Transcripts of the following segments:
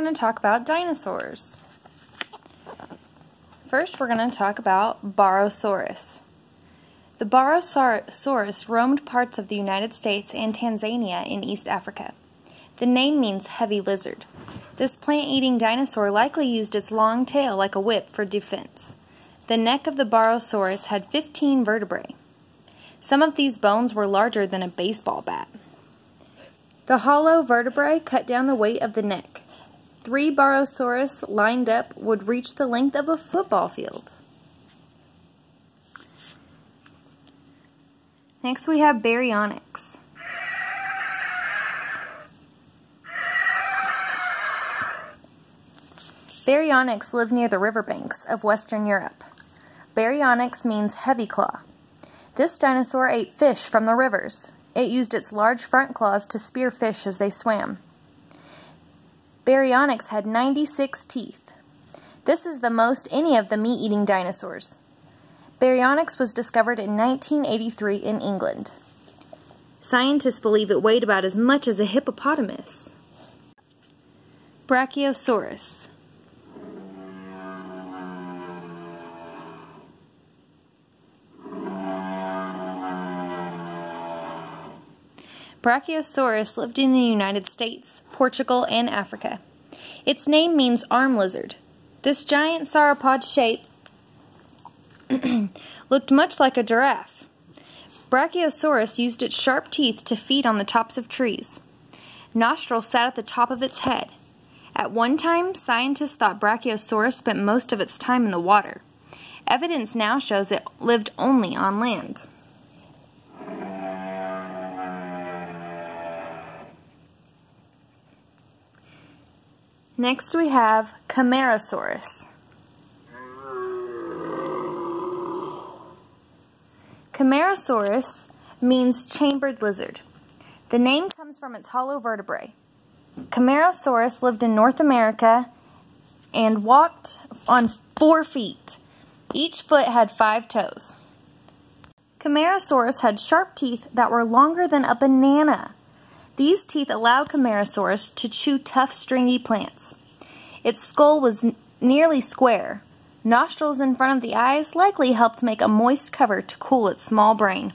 going to talk about dinosaurs. First, we're going to talk about Barosaurus. The Barosaurus roamed parts of the United States and Tanzania in East Africa. The name means heavy lizard. This plant-eating dinosaur likely used its long tail like a whip for defense. The neck of the Barosaurus had 15 vertebrae. Some of these bones were larger than a baseball bat. The hollow vertebrae cut down the weight of the neck. 3 Barosaurus lined up would reach the length of a football field. Next we have Baryonyx. Baryonyx lived near the riverbanks of Western Europe. Baryonyx means heavy claw. This dinosaur ate fish from the rivers. It used its large front claws to spear fish as they swam. Baryonyx had 96 teeth. This is the most any of the meat-eating dinosaurs. Baryonyx was discovered in 1983 in England. Scientists believe it weighed about as much as a hippopotamus. Brachiosaurus. Brachiosaurus lived in the United States, Portugal, and Africa. Its name means arm lizard. This giant sauropod shape looked much like a giraffe. Brachiosaurus used its sharp teeth to feed on the tops of trees. Nostrils sat at the top of its head. At one time, scientists thought Brachiosaurus spent most of its time in the water. Evidence now shows it lived only on land. Next we have Camarasaurus. Camarasaurus means chambered lizard. The name comes from its hollow vertebrae. Camarasaurus lived in North America and walked on 4 feet. Each foot had 5 toes. Camarasaurus had sharp teeth that were longer than a banana. These teeth allowed Camarasaurus to chew tough, stringy plants. Its skull was nearly square. Nostrils in front of the eyes likely helped make a moist cover to cool its small brain.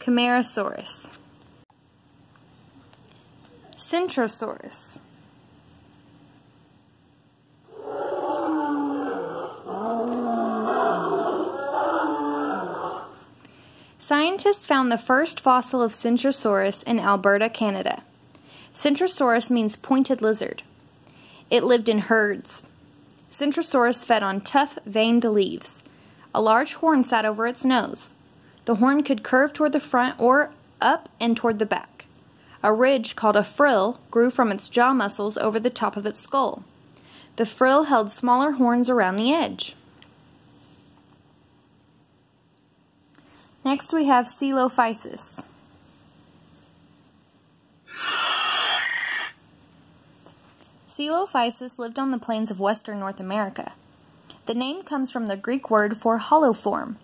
Camarasaurus. Centrosaurus. Scientists found the first fossil of Centrosaurus in Alberta, Canada. Centrosaurus means pointed lizard. It lived in herds. Centrosaurus fed on tough, veined leaves. A large horn sat over its nose. The horn could curve toward the front or up and toward the back. A ridge called a frill grew from its jaw muscles over the top of its skull. The frill held smaller horns around the edge. Next we have Coelophysis. Coelophysis lived on the plains of western North America. The name comes from the Greek word for hollow form.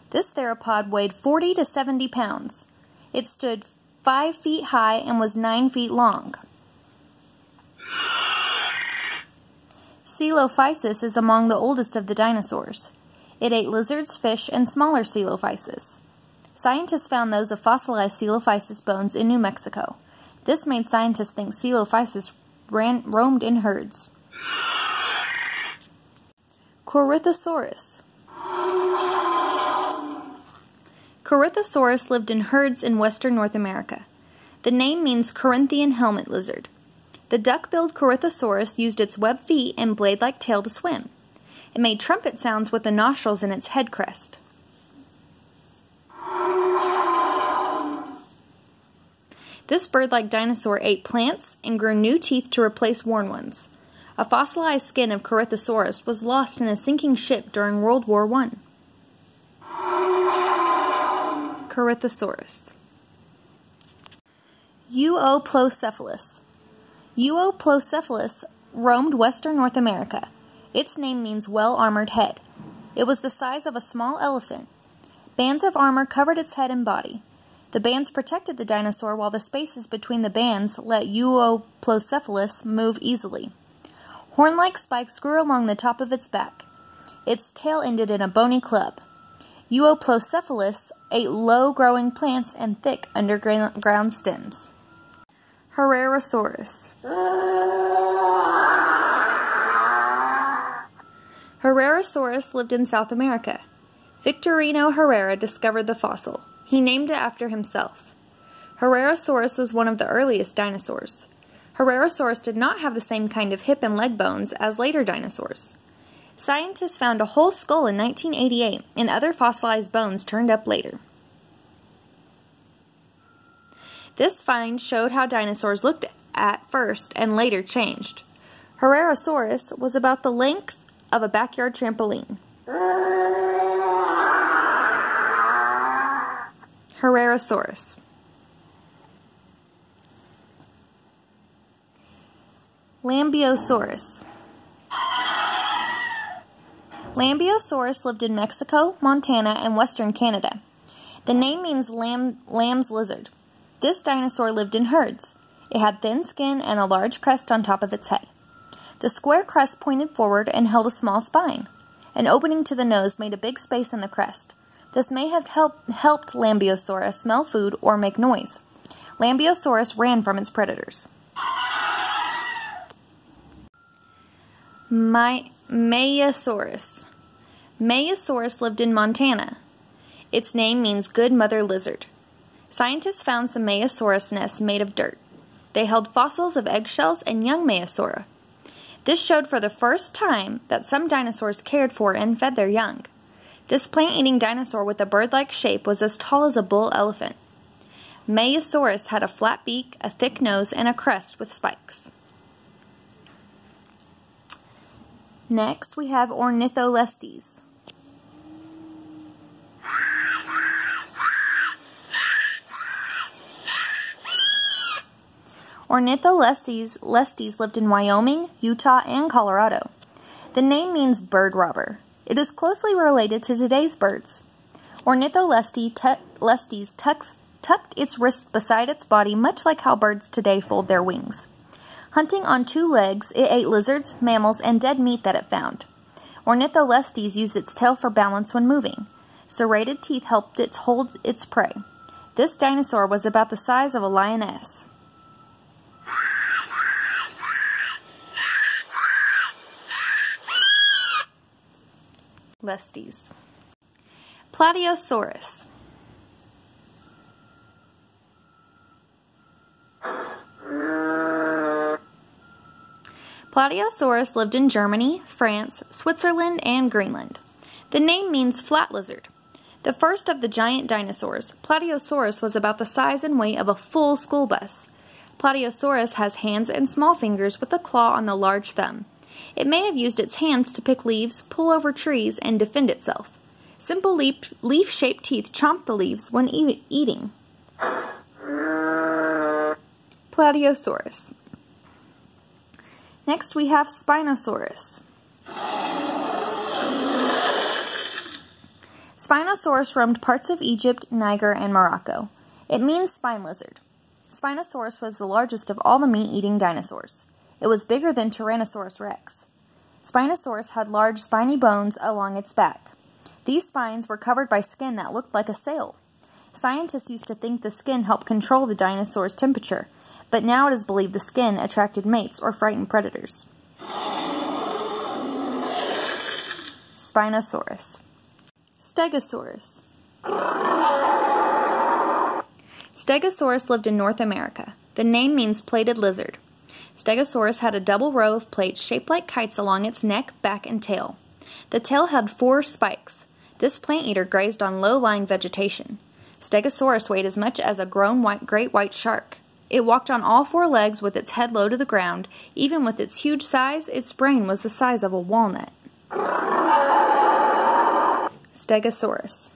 This theropod weighed 40 to 70 pounds. It stood 5 feet high and was 9 feet long. Coelophysis is among the oldest of the dinosaurs. It ate lizards, fish, and smaller Coelophysis. Scientists found those of fossilized Coelophysis bones in New Mexico. This made scientists think Coelophysis roamed in herds. Corythosaurus. Corythosaurus lived in herds in western North America. The name means Corinthian helmet lizard. The duck-billed Corythosaurus used its webbed feet and blade-like tail to swim. It made trumpet sounds with the nostrils in its head crest. This bird-like dinosaur ate plants and grew new teeth to replace worn ones. A fossilized skin of Corythosaurus was lost in a sinking ship during World War I. Corythosaurus. Euoplocephalus. Euoplocephalus roamed western North America. Its name means well-armored head. It was the size of a small elephant. Bands of armor covered its head and body. The bands protected the dinosaur while the spaces between the bands let Euoplocephalus move easily. Horn-like spikes grew along the top of its back. Its tail ended in a bony club. Euoplocephalus ate low-growing plants and thick underground stems. Herrerasaurus. Herrerasaurus lived in South America. Victorino Herrera discovered the fossil. He named it after himself. Herrerasaurus was one of the earliest dinosaurs. Herrerasaurus did not have the same kind of hip and leg bones as later dinosaurs. Scientists found a whole skull in 1988, and other fossilized bones turned up later. This find showed how dinosaurs looked at first and later changed. Herrerasaurus was about the length of a backyard trampoline. Herrerasaurus. Lambeosaurus. Lambeosaurus lived in Mexico, Montana, and western Canada. The name means lamb's lizard. This dinosaur lived in herds. It had thin skin and a large crest on top of its head. The square crest pointed forward and held a small spine. An opening to the nose made a big space in the crest. This may have helped Lambeosaurus smell food or make noise. Lambeosaurus ran from its predators. Maiasaurus. Maiasaurus lived in Montana. Its name means good mother lizard. Scientists found some Maiasaurus nests made of dirt. They held fossils of eggshells and young Maiasaura. This showed for the first time that some dinosaurs cared for and fed their young. This plant-eating dinosaur with a bird-like shape was as tall as a bull elephant. Maiasaurus had a flat beak, a thick nose, and a crest with spikes. Next, we have Ornitholestes. Ornitholestes lived in Wyoming, Utah, and Colorado. The name means bird robber. It is closely related to today's birds. Ornitholestes tucked its wrists beside its body, much like how birds today fold their wings. Hunting on two legs, it ate lizards, mammals, and dead meat that it found. Ornitholestes used its tail for balance when moving. Serrated teeth helped it hold its prey. This dinosaur was about the size of a lioness. Lestes. Plateosaurus. Plateosaurus lived in Germany, France, Switzerland, and Greenland. The name means flat lizard. The first of the giant dinosaurs, Plateosaurus was about the size and weight of a full school bus. Plateosaurus has hands and small fingers with a claw on the large thumb. It may have used its hands to pick leaves, pull over trees, and defend itself. Simple leaf-shaped teeth chomp the leaves when eating. Plateosaurus. Next we have Spinosaurus. Spinosaurus roamed parts of Egypt, Niger, and Morocco. It means spine lizard. Spinosaurus was the largest of all the meat-eating dinosaurs. It was bigger than Tyrannosaurus rex. Spinosaurus had large spiny bones along its back. These spines were covered by skin that looked like a sail. Scientists used to think the skin helped control the dinosaur's temperature, but now it is believed the skin attracted mates or frightened predators. Spinosaurus. Stegosaurus. Stegosaurus lived in North America. The name means plated lizard. Stegosaurus had a double row of plates shaped like kites along its neck, back, and tail. The tail had 4 spikes. This plant eater grazed on low-lying vegetation. Stegosaurus weighed as much as a grown great white shark. It walked on all 4 legs with its head low to the ground. Even with its huge size, its brain was the size of a walnut. Stegosaurus.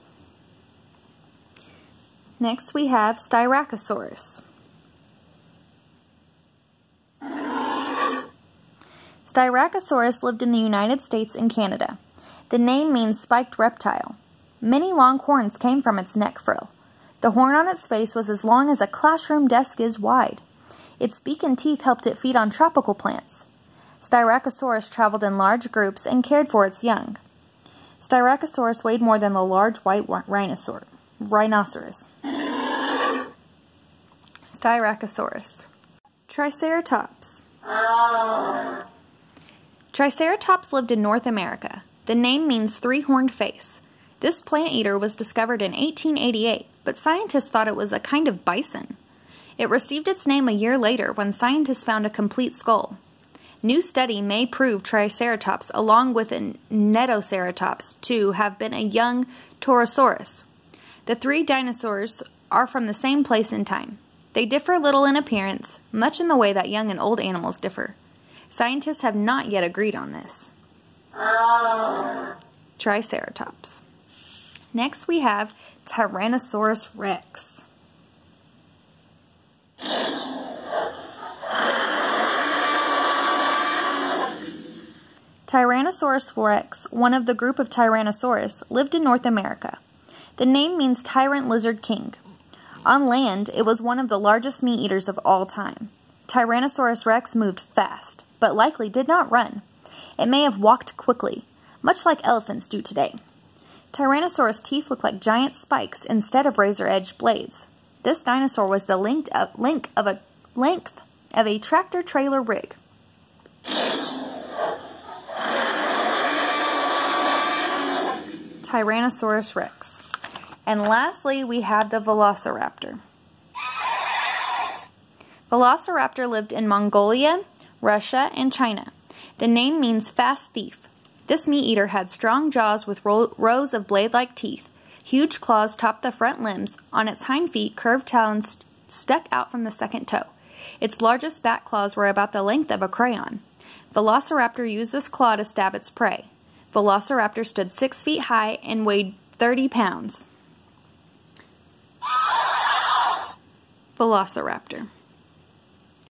Next we have Styracosaurus. Styracosaurus lived in the United States and Canada. The name means spiked reptile. Many long horns came from its neck frill. The horn on its face was as long as a classroom desk is wide. Its beak and teeth helped it feed on tropical plants. Styracosaurus traveled in large groups and cared for its young. Styracosaurus weighed more than the large white rhinoceros. Styracosaurus. Triceratops. Triceratops lived in North America. The name means three-horned face. This plant eater was discovered in 1888, but scientists thought it was a kind of bison. It received its name a year later when scientists found a complete skull. New study may prove Triceratops, along with Netoceratops, to have been a young Torosaurus. The three dinosaurs are from the same place and time. They differ little in appearance, much in the way that young and old animals differ. Scientists have not yet agreed on this. Triceratops. Next we have Tyrannosaurus rex. Tyrannosaurus rex, one of the group of Tyrannosaurus, lived in North America. The name means tyrant lizard king. On land, it was one of the largest meat eaters of all time. Tyrannosaurus rex moved fast, but likely did not run. It may have walked quickly, much like elephants do today. Tyrannosaurus teeth looked like giant spikes instead of razor-edged blades. This dinosaur was the length of a tractor-trailer rig. Tyrannosaurus rex. And lastly, we have the Velociraptor. Velociraptor lived in Mongolia, Russia, and China. The name means fast thief. This meat eater had strong jaws with rows of blade-like teeth. Huge claws topped the front limbs. On its hind feet, curved talons stuck out from the second toe. Its largest back claws were about the length of a crayon. Velociraptor used this claw to stab its prey. Velociraptor stood 6 feet high and weighed 30 pounds. Velociraptor.